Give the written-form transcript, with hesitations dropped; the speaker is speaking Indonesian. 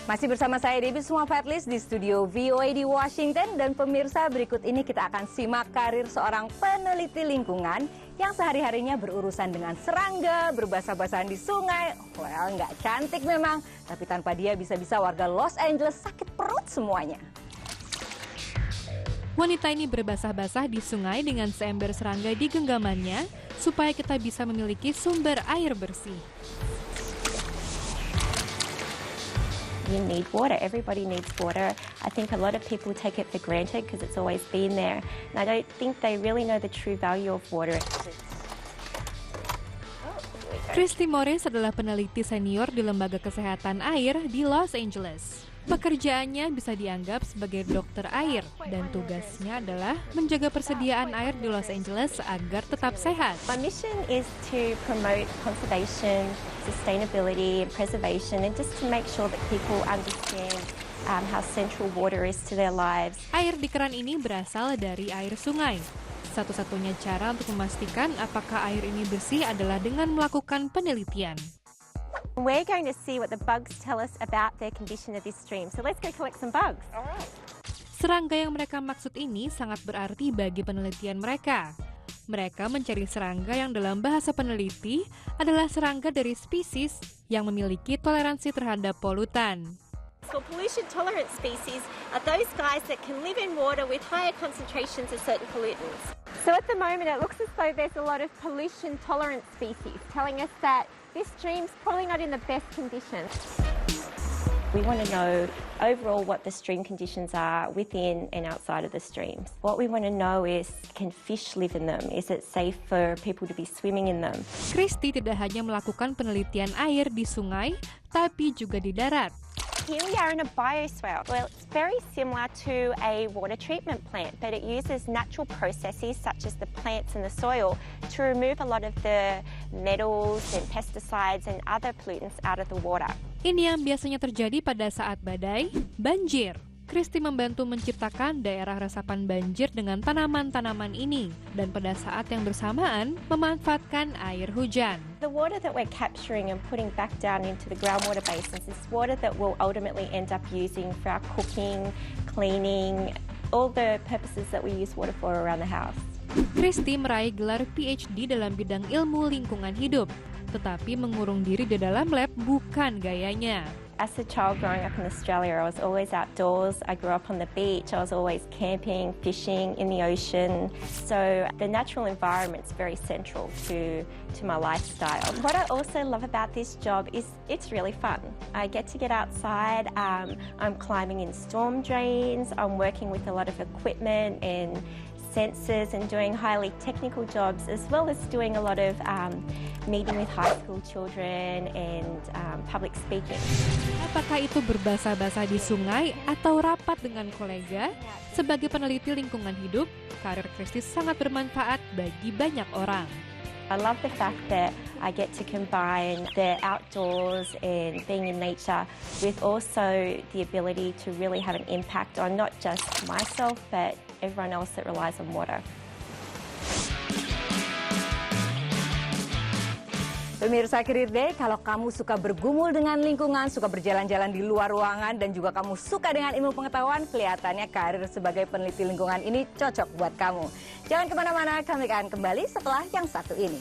Masih bersama saya Debbie Suma Fatlis di studio VOA di Washington. Dan pemirsa, berikut ini kita akan simak karir seorang peneliti lingkungan yang sehari-harinya berurusan dengan serangga, berbasah-basahan di sungai. Well, nggak cantik memang, tapi tanpa dia bisa-bisa warga Los Angeles sakit perut semuanya. Wanita ini berbasah-basah di sungai dengan seember serangga di genggamannya supaya kita bisa memiliki sumber air bersih. You need water. Everybody needs water. I think a lot of people take it for granted because it's always been there. And I don't think they really know the true value of water. Christy Morris adalah peneliti senior di Lembaga Kesehatan Air di Los Angeles. Pekerjaannya bisa dianggap sebagai dokter air dan tugasnya adalah menjaga persediaan air di Los Angeles agar tetap sehat. My mission is to promote conservation, sustainability and preservation, and just to make sure that people understand how central water is to their lives. Air di keran ini berasal dari air sungai. Satu-satunya cara untuk memastikan apakah air ini bersih adalah dengan melakukan penelitian. We're going to see what the bugs tell us about the condition of this stream. So let's go collect some bugs. All right. Serangga yang mereka maksud ini sangat berarti bagi penelitian mereka. Mereka mencari serangga yang dalam bahasa peneliti adalah serangga dari spesies yang memiliki toleransi terhadap polutan. So pollution-tolerant species are those guys that can live in water with higher concentrations of certain pollutants. So at the moment it looks as though there's a lot of pollution-tolerant species, telling us that this stream's probably not in the best conditions. We want to know overall what the stream conditions are within and outside of the streams. What we want to know is, can fish live in them? Is it safe for people to be swimming in them? Christy tidak hanya melakukan penelitian air di sungai, tapi juga di darat. Here we are in a bioswale. Well, it's very similar to a water treatment plant, but it uses natural processes such as the plants and the soil to remove a lot of the metals and pesticides and other pollutants out of the water. Ini yang biasanya terjadi pada saat badai, banjir. Christy membantu menciptakan daerah resapan banjir dengan tanaman-tanaman ini dan pada saat yang bersamaan memanfaatkan air hujan. The water that we're capturing and putting back down into the groundwater basins is water that we'll ultimately end up using for our cooking, cleaning, all the purposes that we use water for around the house. Christy meraih gelar PhD dalam bidang ilmu lingkungan hidup, tetapi mengurung diri di dalam lab bukan gayanya. As a child growing up in Australia, I was always outdoors. I grew up on the beach. I was always camping, fishing in the ocean. So the natural environment's very central to my lifestyle. What I also love about this job is it's really fun. I get to get outside. I'm climbing in storm drains. I'm working with a lot of equipment and sensors and doing highly technical jobs, as well as doing a lot of meeting with high school children and public speaking. Apakah itu berbasah-basah di sungai atau rapat dengan kolega? Sebagai peneliti lingkungan hidup, karir Christy sangat bermanfaat bagi banyak orang. I love the fact that I get to combine the outdoors and being in nature with also the ability to really have an impact on not just myself, but everyone else that relies on water. Pemirsa Career Day, kalau kamu suka bergumul dengan lingkungan, suka berjalan-jalan di luar ruangan, dan juga kamu suka dengan ilmu pengetahuan, kelihatannya karir sebagai peneliti lingkungan ini cocok buat kamu. Jangan kemana-mana, kami akan kembali setelah yang satu ini.